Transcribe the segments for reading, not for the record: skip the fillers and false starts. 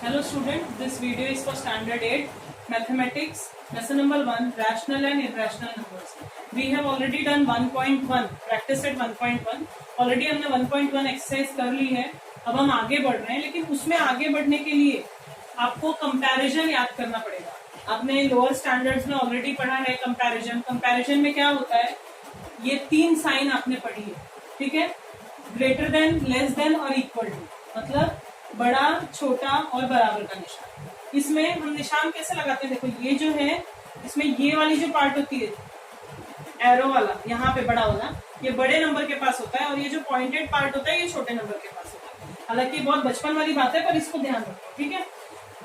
Hello student, this video is for standard 8 mathematics lesson number 1 rational and irrational numbers. We have already done 1.1 practice at 1.1 already हमने 1.1 exercise कर ली है. अब हम आगे बढ़ रहे हैं, लेकिन उसमें आगे बढ़ने के लिए आपको कंपैरिजन याद करना पड़ेगा. आपने लोअर स्टैंडर्ड्स में ऑलरेडी पढ़ा है कंपैरिजन. कंपैरिजन में क्या होता है, ये 3 साइन आपने पढ़ी है, ठीक है. ग्रेटर देन, लेस देन और इक्वल टू, मतलब बड़ा, छोटा और बराबर का निशान. इसमें हम निशान कैसे लगाते हैं, देखो ये जो है, इसमें ये वाली जो पार्ट होती है एरो वाला, यहाँ पे बड़ा वाला, ये बड़े नंबर के पास होता है, और ये जो पॉइंटेड पार्ट होता है ये छोटे नंबर के पास होता है. हालांकि बहुत बचपन वाली बात है, पर इसको ध्यान रखो, ठीक है.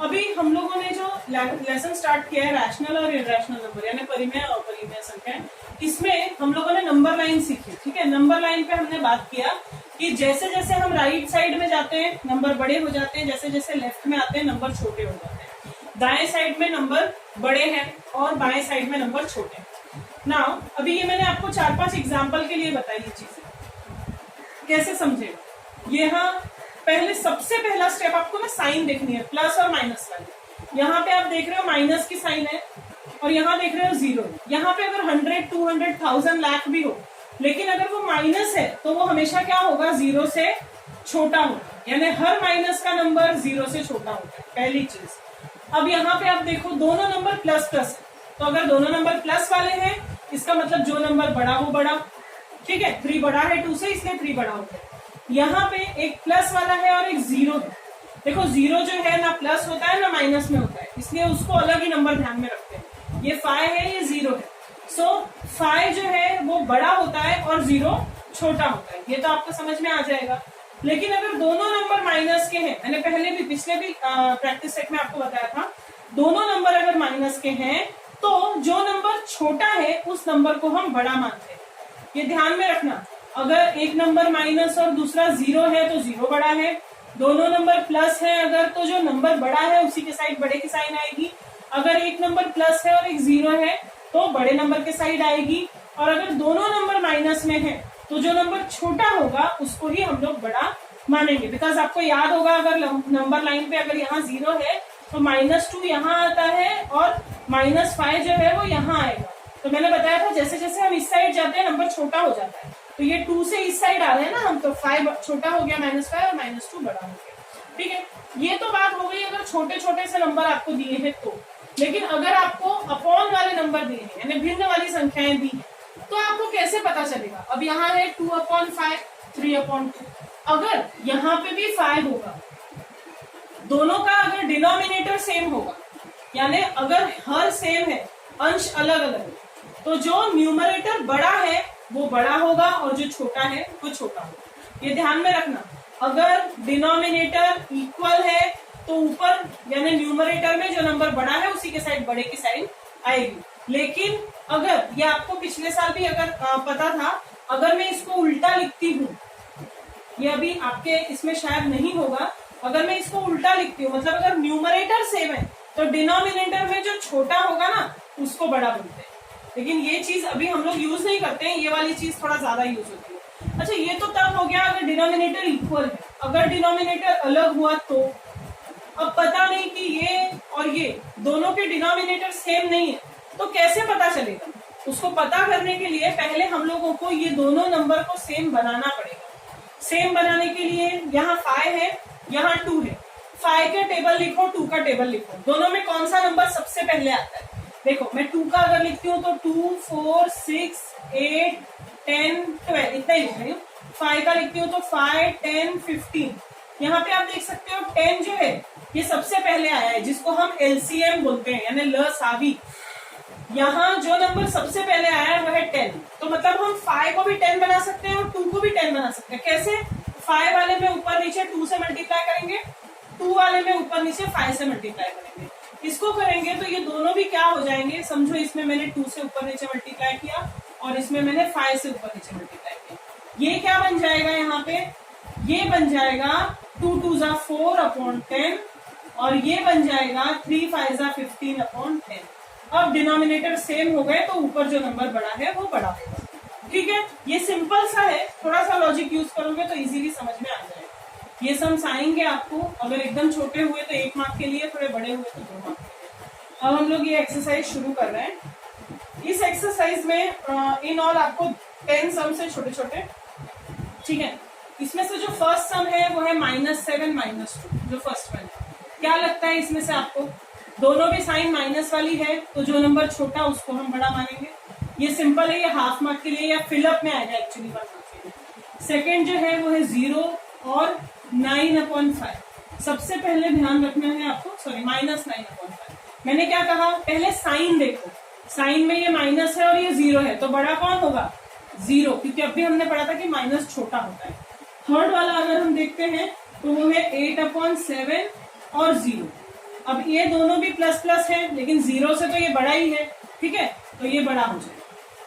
अभी हम लोगों ने जो लेसन स्टार्ट किया है रैशनल और इरैशनल नंबर, यानी परिमेय और अपरिमेय संख्या, इसमें हम लोगों ने नंबर लाइन सीखी, ठीक है. नंबर लाइन पे हमने बात किया कि जैसे जैसे हम राइट साइड में जाते हैं नंबर बड़े हो जाते हैं, जैसे जैसे लेफ्ट में आते हैं नंबर छोटे हो जाते हैं. दाएं साइड में नंबर बड़े हैं और बाएं साइड में नंबर छोटे हैं. नाउ अभी ये मैंने आपको 4-5 एग्जांपल के लिए बताई ये चीजें, कैसे समझेगा. यहाँ पहले सबसे पहला स्टेप आपको ना साइन देखनी है, प्लस और माइनस वाली. यहाँ पे आप देख रहे हो माइनस की साइन है और यहाँ देख रहे हो जीरो. यहाँ पे अगर 100, 200, 1000, लाख भी हो, लेकिन अगर वो माइनस है तो वो हमेशा क्या होगा, जीरो से छोटा होगा, यानी हर माइनस का नंबर जीरो से छोटा होता है, पहली चीज. अब यहाँ पे आप देखो दोनों नंबर प्लस प्लस है, तो अगर दोनों नंबर प्लस वाले हैं इसका मतलब जो नंबर बड़ा वो बड़ा, ठीक है. 3 बड़ा है 2 से, इसलिए 3 बड़ा होता है. यहाँ पे एक प्लस वाला है और एक जीरो है. देखो जीरो जो है ना प्लस होता है ना माइनस में होता है, इसलिए उसको अलग ही नंबर ध्यान में रखते हैं. ये 5 है, ये 0 है. सो 5 जो है वो बड़ा होता है और 0 छोटा होता है. ये तो आपको समझ में आ जाएगा. लेकिन अगर दोनों नंबर माइनस के हैं, मैंने पहले भी पिछले भी प्रैक्टिस सेट में आपको बताया था, दोनों नंबर अगर माइनस के हैं तो जो नंबर छोटा है उस नंबर को हम बड़ा मानते हैं. ये ध्यान में रखना. अगर एक नंबर माइनस और दूसरा 0 है तो 0 बड़ा है. दोनों नंबर प्लस है अगर, तो जो नंबर बड़ा है उसी के साइड बड़े की साइन आएगी. अगर एक नंबर प्लस है और एक 0 है तो बड़े नंबर के साइड आएगी. और अगर दोनों नंबर माइनस में है तो जो नंबर छोटा होगा उसको ही हम लोग बड़ा मानेंगे. बिकॉज आपको याद होगा अगर नंबर लाइन पे अगर यहाँ 0 है तो -2 यहाँ आता है और -5 जो है वो यहाँ आएगा. तो मैंने बताया था जैसे जैसे हम इस साइड जाते हैं नंबर छोटा हो जाता है. तो ये 2 से इस साइड आ रहे हैं ना हम, तो 5 छोटा हो गया, -5 और -2 बड़ा हो गया, ठीक है. ये तो बात हो गई अगर छोटे छोटे से नंबर आपको दिए हैं तो. लेकिन अगर आपको अपॉन वाले नंबर दिए हैं, यानी भिन्न वाली संख्याएं दी हैं, तो आपको कैसे पता चलेगा. अब यहाँ है 2/5, 3/2. अगर यहाँ पे भी 5 होगा, दोनों का अगर डिनोमिनेटर सेम होगा, यानी अगर हर सेम है, अंश अलग अलग है, तो जो न्यूमरेटर बड़ा है वो बड़ा होगा और जो छोटा है वो छोटा होगा. ये ध्यान में रखना. अगर डिनोमिनेटर इक्वल है तो ऊपर यानी न्यूमरेटर में जो नंबर बड़ा है उसी के साइड बड़े की साइड आएगी. लेकिन अगर ये आपको पिछले साल भी अगर पता था, अगर मैं इसको उल्टा लिखती हूँ, ये अभी आपके इसमें शायद नहीं होगा, अगर मैं इसको उल्टा लिखती हूँ, मतलब अगर न्यूमरेटर सेम है तो डिनोमिनेटर में जो छोटा होगा ना उसको बड़ा बोलते हैं. लेकिन ये चीज अभी हम लोग यूज नहीं करते हैं, ये वाली चीज थोड़ा ज्यादा यूज होती है. अच्छा, ये तो तब हो गया अगर डिनोमिनेटर इक्वल है. अगर डिनोमिनेटर अलग हुआ तो अब पता नहीं कि ये और ये दोनों के डिनोमिनेटर सेम नहीं है, तो कैसे पता चलेगा. उसको पता करने के लिए पहले हम लोगों को ये दोनों नंबर को सेम बनाना पड़ेगा. सेम बनाने के लिए यहाँ 5 है, यहाँ 2 है. 5 का टेबल लिखो, 2 का टेबल लिखो. दोनों में कौन सा नंबर सबसे पहले आता है. देखो मैं 2 का अगर लिखती हूँ तो 2, 4, 6, 8, 10, 12 इतना ही लिख रही हूँ. 5 का लिखती हूँ तो 5, 10, 15. यहाँ पे आप देख सकते हो 10 जो है ये सबसे पहले आया है, जिसको हम LCM बोलते हैं, यानी लसावी. यहाँ जो नंबर सबसे पहले आया है वो है 10. तो मतलब हम 5 को भी 10 बना सकते हैं और 2 को भी 10 बना सकते हैं. कैसे. 5 वाले में ऊपर नीचे 2 से मल्टीप्लाई करेंगे, 2 वाले में ऊपर नीचे 5 से मल्टीप्लाई करेंगे. इसको करेंगे तो ये दोनों भी क्या हो जाएंगे, समझो इसमें मैंने 2 से ऊपर नीचे मल्टीप्लाई किया और इसमें मैंने 5 से ऊपर नीचे मल्टीप्लाई किया. ये क्या बन जाएगा, यहाँ पे ये बन जाएगा 2 2 जा 4/10 और ये बन जाएगा 3 5 जा 15/10. अब डिनोमिनेटर सेम हो गए तो ऊपर जो नंबर बड़ा है वो बड़ा होगा. ठीक है, ये सिंपल सा है, थोड़ा सा लॉजिक यूज करोगे तो इजीली समझ में आ जाएगा. ये सम्स आएंगे आपको, अगर एकदम छोटे हुए तो 1 मार्क के लिए, थोड़े बड़े हुए तो 2 मार्क के लिए। अब हम लोग ये एक्सरसाइज शुरू कर रहे हैं। इस एक्सरसाइज में इन ऑल आपको 10 सम्स है छोटे छोटे, ठीक है। इसमें से जो फर्स्ट सम है वो है -7 -2, जो फर्स्ट वन है। क्या लगता है इसमें से आपको? दोनों भी साइन माइनस वाली है, तो जो नंबर छोटा उसको हम बड़ा मानेंगे। ये सिंपल है, ये हाफ मार्क के लिए या फिलअप में आएगा एक्चुअली 1 मार्क के लिए। सेकेंड जो है वो है 0 और 9/5। सबसे पहले ध्यान रखना है आपको, सॉरी -9/5। मैंने क्या कहा, पहले साइन देखो, साइन में ये माइनस है और ये 0 है, तो बड़ा कौन होगा? 0, क्योंकि अभी हमने पढ़ा था कि माइनस छोटा होता है। थर्ड वाला अगर हम देखते हैं तो वो है 8/7 और 0। अब ये दोनों भी प्लस प्लस है, लेकिन 0 से तो ये बड़ा ही है, ठीक है, तो ये बड़ा हो जाएगा।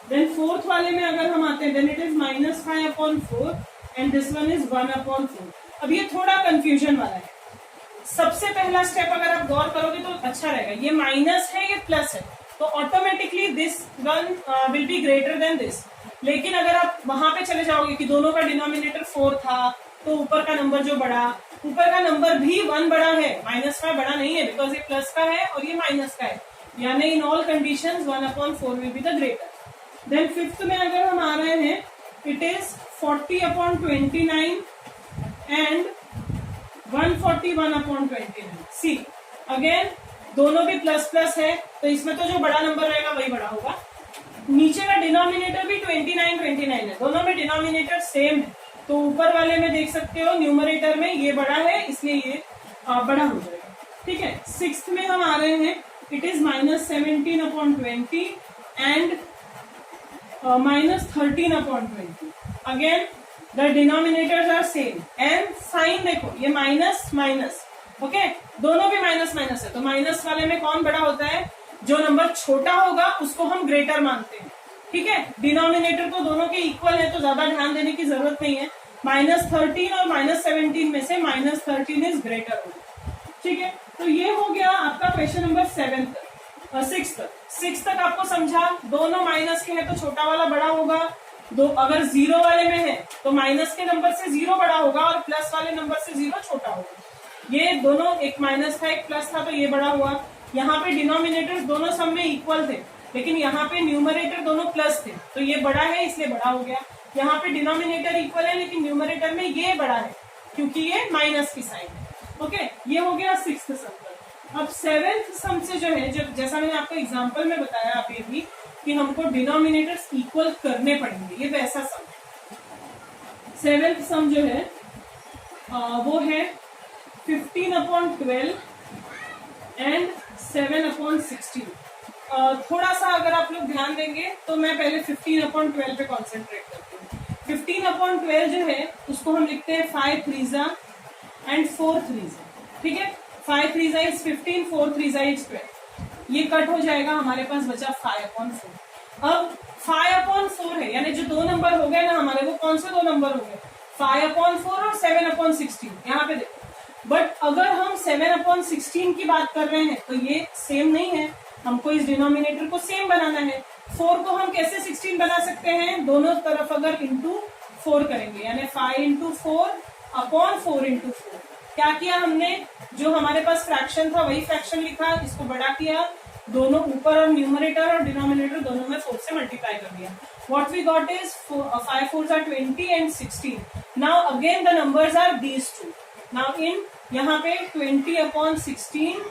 देन फोर्थ वाले में अगर हम आते हैं, then it is -5/4 and this one is 1/4। अब ये थोड़ा कंफ्यूजन वाला है। सबसे पहला स्टेप अगर आप गौर करोगे तो अच्छा रहेगा, ये माइनस है ये प्लस है, तो automatically this one will be greater than this. लेकिन अगर आप वहां पे चले जाओगे कि दोनों का डिनोमिनेटर 4 था, तो ऊपर का नंबर जो बड़ा, ऊपर का नंबर भी 1 बड़ा है, -5 बड़ा नहीं है, बिकॉज ये प्लस का है और ये माइनस का है, यानी in all conditions 1/4 will be the greater. Then fifth में अगर हम आ रहे हैं, it is 40/29 and 141/29। See again दोनों भी प्लस प्लस है, तो इसमें तो जो बड़ा नंबर रहेगा वही बड़ा होगा। नीचे का डिनोमिनेटर भी 29 है, दोनों में डिनोमिनेटर सेम है, तो ऊपर वाले में देख सकते हो न्यूमरेटर में ये बड़ा है, इसलिए ये बड़ा हो जाएगा, ठीक है। सिक्स्थ में हम आ रहे हैं, it is -17/20 and -13/20। Again the denominators are same and sign देखो, ये माइनस माइनस, ओके, दोनों भी माइनस माइनस है, तो माइनस वाले में कौन बड़ा होता है? जो नंबर छोटा होगा उसको हम ग्रेटर मानते हैं, ठीक है। डिनोमिनेटर तो दोनों के इक्वल है, तो ज्यादा ध्यान देने की जरूरत नहीं है। -13 और -17 में से -13 इज ग्रेटर होगा, ठीक है। तो ये हो गया आपका क्वेश्चन नंबर 6 तक आपको समझा। दोनों माइनस के हैं तो छोटा वाला बड़ा होगा, दो अगर 0 वाले में है तो माइनस के नंबर से 0 बड़ा होगा और प्लस वाले नंबर से 0 छोटा होगा। ये दोनों, एक माइनस था एक प्लस था, तो ये बड़ा हुआ। यहाँ पे डिनोमिनेटर्स दोनों सब में इक्वल थे, लेकिन यहाँ पे न्यूमरेटर दोनों प्लस थे, तो ये बड़ा है इसलिए बड़ा हो गया। यहाँ पे डिनोमिनेटर इक्वल है लेकिन न्यूमरेटर में ये बड़ा है क्योंकि ये माइनस की साइन है, ओके। ये हो गया 6th सम। अब 7th सम से जो है, जब जैसा मैंने आपको एग्जांपल में बताया अभी भी कि हमको डिनोमिनेटर्स इक्वल करने पड़ेंगे, ये वैसा सम है। 7th सम जो है वो है 15/12 एंड 7/16। थोड़ा सा अगर आप लोग ध्यान देंगे तो मैं पहले 15/12 पे कॉन्सेंट्रेट करती हूँ। 15/12 जो है उसको हम लिखते हैं 5 3 एंड 4 3, ठीक है। 5 3 इज 15, 4 3 इज 12। ये कट हो जाएगा, हमारे पास बचा 5/4। अब 5/4 है, यानी जो दो नंबर हो गए ना हमारे, वो कौन से दो नंबर हो गए? 5/4 और 7/16। यहाँ पे देखो, बट अगर हम 7/16 की बात कर रहे हैं तो ये सेम नहीं है, हमको इस डिनोमिनेटर को सेम बनाना है। 4 को हम कैसे 16 बना सकते हैं? दोनों तरफ अगर इंटू 4 करेंगे, यानी 5/4/4 क्या किया हमने? जो हमारे पास फ्रैक्शन था वही फ्रैक्शन लिखा, इसको बड़ा किया, दोनों ऊपर और न्यूमरेटर और डिनोमिनेटर दोनों में 4 से मल्टीप्लाई कर दिया। What we got is 5 4s are 20 and 16. Now again the numbers are these two. Now in यहाँ पे 20/16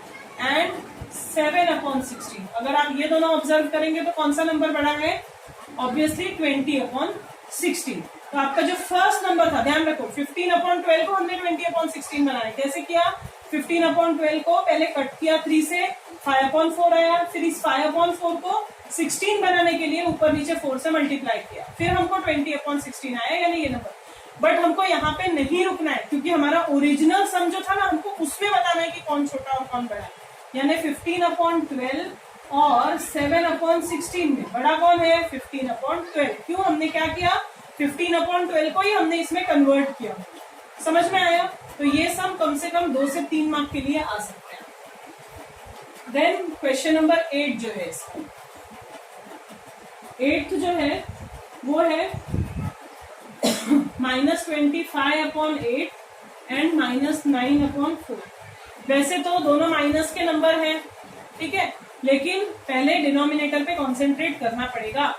and 7/16। अगर आप ये दोनों ऑब्जर्व करेंगे तो कौन सा नंबर बड़ा है? ऑब्वियसली 20/16। तो आपका जो फर्स्ट नंबर था, ध्यान रखो, 15/12 को हमने 20/16 बनाया। कैसे किया? 15/12 को पहले कट किया 3 से, 5/4 आया, फिर इस 5/4 को 16 बनाने के लिए ऊपर नीचे 4 से मल्टीप्लाई किया, फिर हमको 20/16 आया, यानी ये नंबर। बट हमको यहाँ पे नहीं रुकना है, क्योंकि हमारा ओरिजिनल सम जो था ना, हमको उसमें बताना है कि कौन छोटा और कौन बड़ा है। यानी 15/12 और 7/16 में बड़ा कौन है? 15/12। क्यों? हमने क्या किया? 15/12 को ही हमने इसमें कन्वर्ट किया। समझ में आया? तो ये सम कम से कम 2 से 3 मार्क के लिए आ सकते हैं। देन क्वेश्चन नंबर 8 जो है, इसका 8th जो है वो है -25/8 एंड -9/4। वैसे तो दोनों माइनस के नंबर हैं, ठीक है, लेकिन पहले डिनोमिनेटर पे कॉन्सेंट्रेट करना पड़ेगा।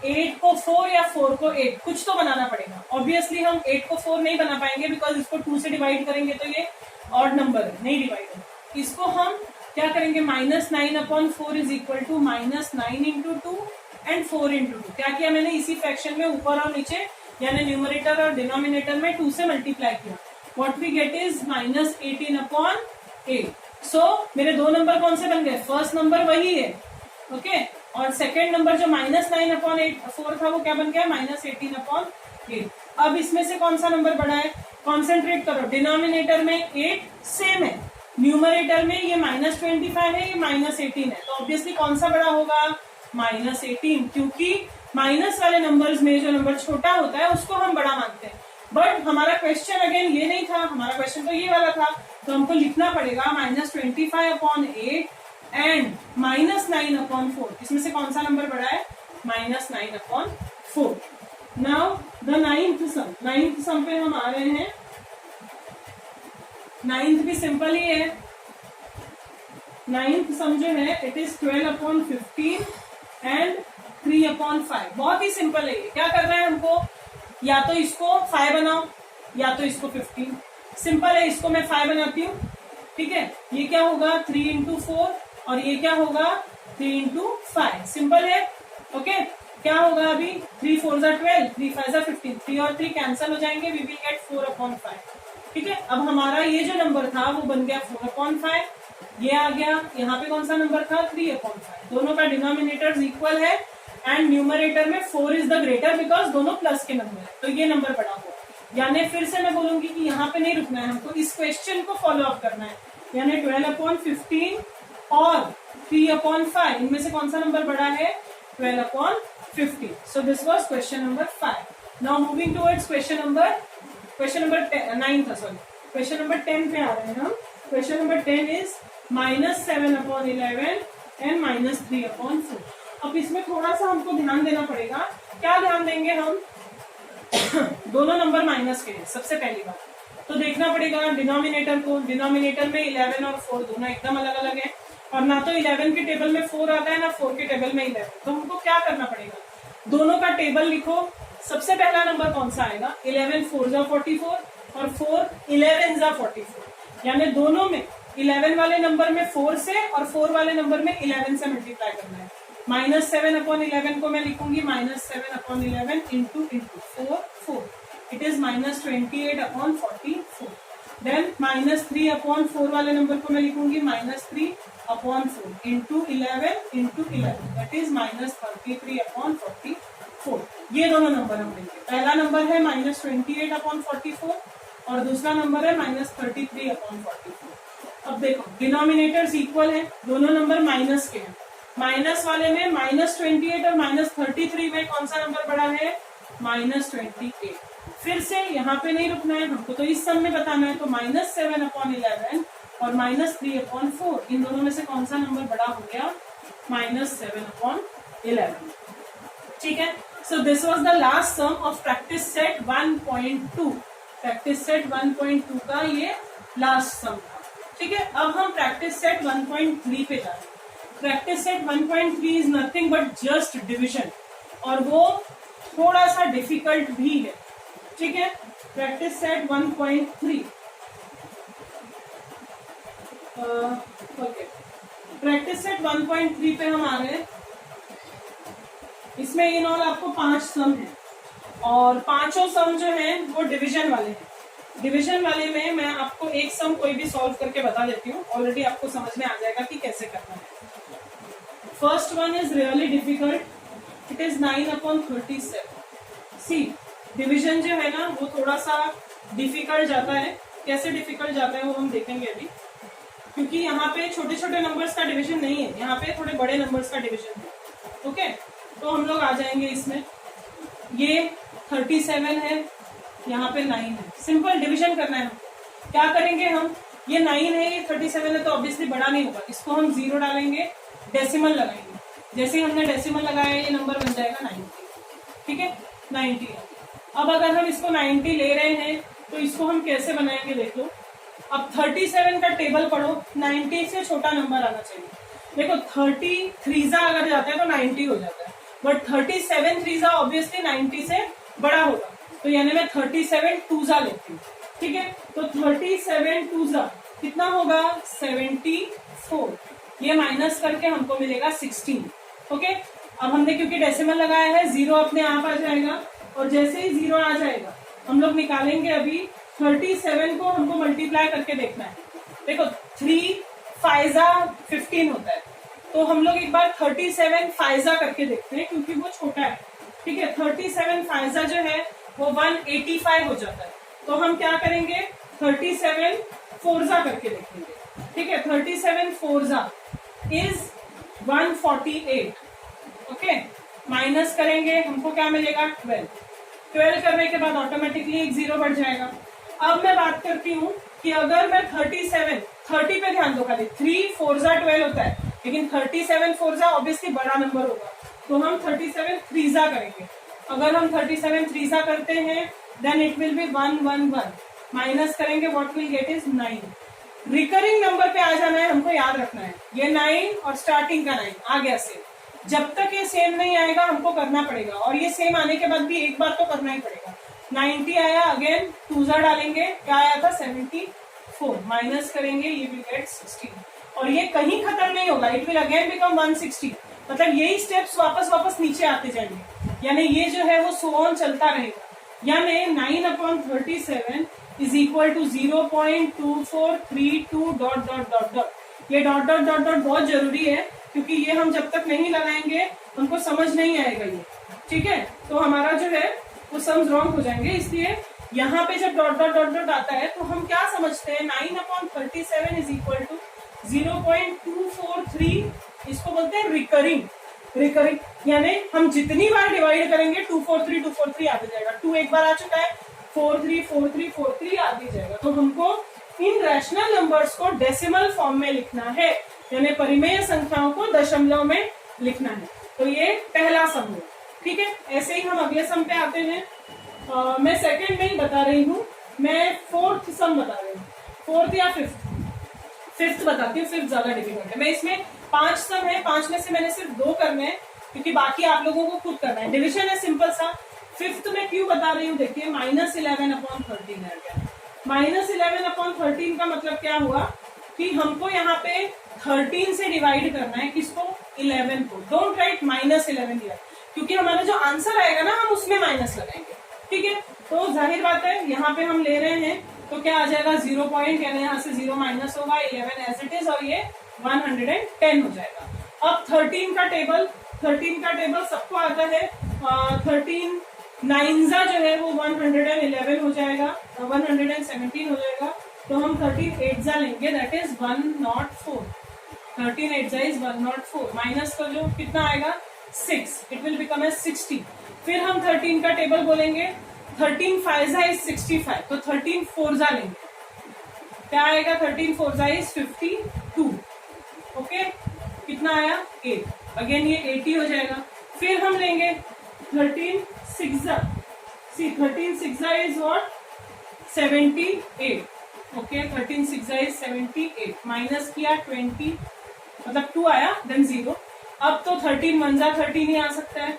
8 को 4 या 4 को 8 कुछ तो बनाना पड़ेगा। ऑब्वियसली हम 8 को 4 नहीं बना पाएंगे बिकॉज इसको 2 से डिवाइड करेंगे तो ये ऑड नंबर है, नहीं डिवाइड है। इसको हम क्या करेंगे, -9/4 is equal to -9 into 2 and 4 into 2। क्या किया मैंने, इसी फ्रैक्शन में ऊपर और नीचे यानी न्यूमरेटर और डिनोमिनेटर में 2 से मल्टीप्लाई किया। What we get is -18/8। So मेरे दो नंबर कौन से बन गए, फर्स्ट नंबर वही है, ओके, और सेकेंड नंबर जो -9/4 था वो क्या बन गया, -18/8। अब इसमें से कौन सा नंबर बड़ा है, कॉन्सेंट्रेट करो। डिनोमिनेटर में 8 सेम है, न्यूमरेटर में ये -25 है, ये -18 है, तो ऑब्वियसली कौन सा बड़ा होगा, -18, क्योंकि माइनस वाले नंबर्स में जो नंबर छोटा होता है उसको हम बड़ा मानते हैं। बट हमारा क्वेश्चन अगेन ये नहीं था, हमारा क्वेश्चन तो ये वाला था, तो हमको लिखना पड़ेगा -25/8 एंड -9/4। इसमें से कौन सा नंबर बड़ा है, -9/4। नाउ द नाइन्थ सम पे हम आ रहे हैं। नाइन्थ भी सिंपल ही है। नाइन्थ सम जो है इट इज 12/15 एंड 3/5। बहुत ही सिंपल है ये। क्या करना है हमको, या तो इसको 5 बनाओ या तो इसको 15। सिंपल है, इसको मैं 5 बनाती हूँ, ठीक है। ये क्या होगा 3 इंटू 4 और ये क्या होगा 3 इंटू 5। सिंपल है, ओके। क्या होगा अभी 3 4 जा 12, 3 5 जा 15, 3 और 3 कैंसिल हो जाएंगे, वी विल गेट 4/5, ठीक है। अब हमारा ये जो नंबर था वो बन गया 4/5, ये आ गया। यहाँ पे कौन सा नंबर था 3/5। दोनों का डिनोमिनेटर्स इक्वल है एंड न्यूमरेटर में 4 इज द ग्रेटर बिकॉज दोनों प्लस के नंबर है, तो ये नंबर बड़ा होगा। यानी फिर से मैं बोलूंगी कि यहाँ पे नहीं रुकना है, हमको इस क्वेश्चन को फॉलो अप करना है। यानी 12/15 और 3/5, इनमें से कौन सा नंबर बड़ा है, 12/15। सो this was question number 5। Now moving towards question number 9 था, सॉरी, क्वेश्चन नंबर 10 पे आ रहे हैं हम। Question number 10 is -7/11 and -3/4। अब इसमें थोड़ा सा हमको ध्यान देना पड़ेगा। क्या ध्यान देंगे हम, दोनों नंबर माइनस के हैं सबसे पहली बात, तो देखना पड़ेगा डिनोमिनेटर को। डिनोमिनेटर में 11 और 4 दोनों एकदम अलग अलग है, और ना तो 11 के टेबल में 4 आता है ना 4 के टेबल में 11। तो हमको क्या करना पड़ेगा, दोनों का टेबल लिखो। सबसे पहला नंबर कौन सा आएगा, 11 4 जा 44 और 4 11 जा 44। यानी दोनों में 11 वाले नंबर में 4 से और 4 वाले नंबर में 11 से मल्टीप्लाई करना है। -7/11 को मैं लिखूंगी -7/11 इंटू 4 इट इज -28/44। देन -3/4 वाले नंबर को मैं लिखूंगी -3/4 इंटू 11 दैट इज -33/44। ये दोनों नंबर हम लेंगे। पहला नंबर है -28/44 और दूसरा नंबर है -33/44। अब देखो डिनोमिनेटर्स इक्वल है, दोनों नंबर माइनस के हैं। माइनस वाले में -28 और -33 में कौन सा नंबर बड़ा है, -28। फिर से यहाँ पे नहीं रुकना है हमको, तो इस सम में बताना है। तो -7/11 और -3/4, इन दोनों में से कौन सा नंबर बड़ा हो गया, -7/11, ठीक है। So this was the last sum of practice set 1.2। Practice set 1.2 का ये लास्ट सम था, ठीक है। अब हम प्रैक्टिस सेट 1.3 पे जा रहे हैं। Practice set 1.3 is nothing but just division, और वो थोड़ा सा डिफिकल्ट भी है, ठीक है। Practice set 1.3, okay, practice set 1.3 पे हम आ रहे हैं। इसमें इन ऑल आपको 5 सम है और पांचों सम जो है वो डिवीजन वाले हैं। डिवीजन वाले में मैं आपको एक सम कोई भी सॉल्व करके बता देती हूँ, ऑलरेडी आपको समझ में आ जाएगा कि कैसे करना है। First one is really difficult, it is 9/37। See division जो है ना वो थोड़ा सा डिफिकल्ट जाता है। कैसे डिफिकल्ट जाता है वो हम देखेंगे अभी, क्योंकि यहाँ पे छोटे छोटे नंबर्स का डिवीजन नहीं है, यहाँ पे थोड़े बड़े नंबर्स का डिवीजन है, ओके। तो हम लोग आ जाएंगे इसमें, ये 37 है, यहाँ पे 9 है। सिंपल डिवीजन करना है हमको। क्या करेंगे हम, ये 9 है, ये 37 है, तो ऑब्वियसली बड़ा नहीं होगा, इसको हम 0 डालेंगे, डेसिमल लगाएंगे। जैसे हमने डेसिमल लगाया ये नंबर बन जाएगा 90, ठीक है, 90। अब अगर हम इसको 90 ले रहे हैं तो इसको हम कैसे बनाएंगे देख लो। अब 37 का टेबल पढ़ो, 90 से छोटा नंबर आना चाहिए। देखो 30 थ्रीजा अगर जाता है तो 90 हो जाता है, बट 37 थ्रीजा ऑब्वियसली 90 से बड़ा होगा, तो यानी मैं 37 टूजा लेती हूँ। ठीक है, तो 37 टूजा कितना होगा 74, ये माइनस करके हमको मिलेगा 16। ओके, अब हमने क्योंकि डेसिमल लगाया है, जीरो अपने आप आ जाएगा, और जैसे ही जीरो आ जाएगा हम लोग निकालेंगे। अभी 37 को हमको मल्टीप्लाई करके देखना है। देखो 3 फाइजा 15 होता है, तो हम लोग एक बार 37 फाइजा करके देखते हैं क्योंकि वो छोटा है। ठीक है, 37 फाइजा जो है वो 185 हो जाता है, तो हम क्या करेंगे 37 फोरजा करके देखेंगे। ठीक है, 37 फोरजा इज 148। ओके, माइनस करेंगे हमको क्या मिलेगा 12 करने के बाद ऑटोमेटिकली एक जीरो बढ़ जाएगा। अब मैं बात करती हूँ कि अगर मैं 30 पे ध्यान दो, खाली 3 फोरजा 12 होता है, लेकिन 37 फोरजा ऑब्वियसली बड़ा नंबर होगा, तो हम 37 थ्रीजा करेंगे। अगर हम 37 थ्रीजा करते हैं then it will be 111, minus करेंगे what will get is 9। Recurring number पे आ जाना है, हमको याद रखना है, ये 9 और स्टार्टिंग का 9 आ गया सेम। जब तक ये सेम नहीं आएगा हमको करना पड़ेगा, और ये सेम आने के बाद भी एक बार तो करना ही पड़ेगा। 90 आया, अगेन टूजा डालेंगे, क्या आया था 74, माइनस करेंगे, ये विल गेट 16, और ये कहीं खत्म नहीं होगा, इट विल अगेन बिकम 160। मतलब यही स्टेप्स वापस नीचे आते जाएंगे, यानी ये जो है वो सो ऑन चलता रहेगा। यानी 9/37 is equal to 0.2432 dot dot dot dot. ये डॉट डॉट डॉट डॉट बहुत जरूरी है, क्योंकि ये हम जब तक नहीं लगाएंगे हमको समझ नहीं आएगा ये। ठीक है, तो हमारा जो है वो सम्स रॉन्ग हो जाएंगे, इसलिए यहाँ पे जब डॉट डॉट डॉट डॉट आता है तो हम क्या समझते हैं 9/37 इज इक्वल टू 0.243, इसको बोलते हैं रिकरिंग। यानी हम जितनी बार डिवाइड करेंगे 243 आते जाएगा। 2 एक बार आ चुका है, 43 आते जाएगा। तो हमको इन रैशनल नंबर्स को डेसिमल फॉर्म में लिखना है, यानी परिमेय संख्याओं को दशमलव में लिखना है। तो ये पहला सम है। ठीक है, ऐसे ही हम अगले सम पे आते हैं। मैं सेकंड नहीं बता रही हूँ, मैं फोर्थ सम बता रही हूँ, फोर्थ या फिफ्थ बताती हूँ। फिफ्थ ज्यादा डिफिकल्ट है। मैं इसमें 5 सम है, 5 में से मैंने सिर्फ 2 करने हैं, क्योंकि बाकी आप लोगों को खुद करना है। डिविजन है सिंपल सा। फिफ्थ में क्यों बता रही हूँ, देखिए -11/13 है क्या। -11/13 का मतलब क्या हुआ कि हमको यहाँ पे 13 से डिवाइड करना है, किसको 11 को। डोंट राइट -11 दिया, क्योंकि हमारा जो आंसर आएगा ना हम उसमें माइनस लगाएंगे। ठीक है, तो जाहिर बात है यहाँ पे हम ले रहे हैं तो क्या आ जाएगा 0 पॉइंट, यानी यहाँ से 0 माइनस होगा, 11 एज इट इज, और ये 110 हो जाएगा। अब 13 का टेबल सबको आता है। 13 9 जो है वो 111 हो जाएगा, 117 हो जाएगा। तो हम 13 8 लेंगे, दैट इज 104। 13 8 इज 104, माइनस कर लो कितना आएगा 6, इट विल बिकम एज 60। फिर हम 13 का टेबल बोलेंगे, 13 5 इज 65, तो 13 4 लेंगे, क्या आएगा 13 4 इज 52। ओके, कितना आया 8, अगेन ये 80 हो जाएगा। फिर हम लेंगे 13 6 is what 78। Okay, 13 6 is 78, minus किया 20, मतलब 2 आया, देन 0। अब तो 13 1 13 ही आ सकता है।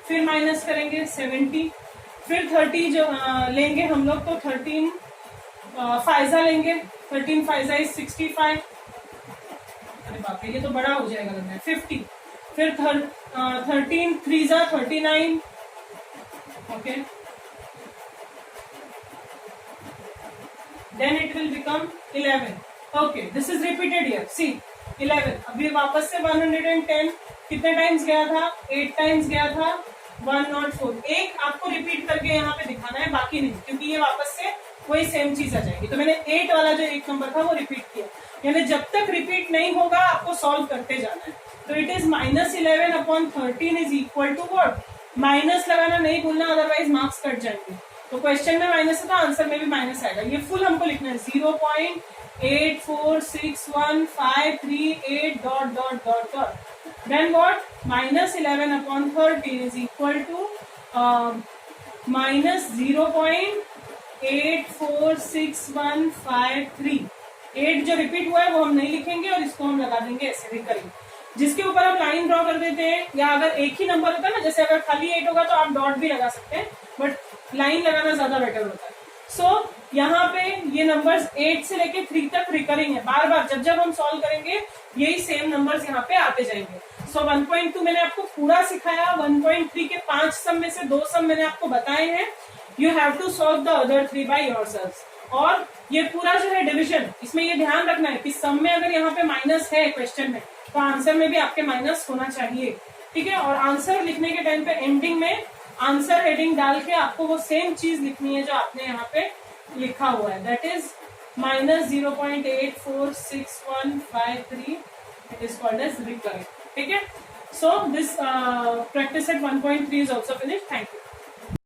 फिर माइनस करेंगे 70, फिर 30 जो लेंगे हम लोग, तो 13 5 लेंगे, 13 5 इज 65। अरे बाप रे, ये तो बड़ा हो जाएगा लग रहा है 50। फिर 13 3 39। Okay, then it will become 11. Okay, this is repeated here. See 11, अभी वापस से 110 कितने टाइम्स गया था 8 टाइम्स गया था 104। एक आपको रिपीट करके यहाँ पे दिखाना है, बाकी नहीं, क्योंकि ये वापस से वही सेम चीज आ जाएगी। तो मैंने 8 वाला जो एक नंबर था वो रिपीट किया, यानी जब तक रिपीट नहीं होगा आपको सॉल्व करते जाना है। तो it is -11/13 is equal to what, minus लगाना नहीं भूलना, अदरवाइज मार्क्स कट जाएंगे। तो क्वेश्चन में माइनस है तो आंसर में भी माइनस आएगा। ये फुल हमको लिखना है 0.8461538 dot dot dot dot. Then what, -11/13 is equal to -0.8461538 84615 8 जो रिपीट हुआ है वो हम नहीं लिखेंगे और इसको हम लगा देंगे ऐसे रिकरिंग, जिसके ऊपर हम लाइन ड्रॉ कर देते हैं, या अगर एक ही नंबर होता है ना, जैसे अगर खाली 8 होगा तो आप डॉट भी लगा सकते हैं, बट लाइन लगाना ज्यादा बेटर होता है। सो यहाँ पे ये नंबर्स 8 से लेके 3 तक रिकरिंग है, बार बार जब जब हम सॉल्व करेंगे यही सेम नंबर्स यहाँ पे आते जाएंगे। सो 1.2 मैंने आपको पूरा सिखाया, 1.3 के 5 सम में से 2 सम मैंने आपको बताए हैं। You have to solve the other 3 by yourself. और ये पूरा जो है डिविजन, इसमें ये ध्यान रखना है कि सम में अगर यहाँ पे माइनस है क्वेश्चन में, तो आंसर में भी आपके माइनस होना चाहिए, ठीक है। और आंसर लिखने के टाइम पे एंडिंग में आंसर हेडिंग डाल के आपको वो सेम चीज लिखनी है जो आपने यहाँ पे लिखा हुआ है, that is -0.846153, it is called as recurring, ठीक है। So this practice at 1.3 is also finished. Thank you.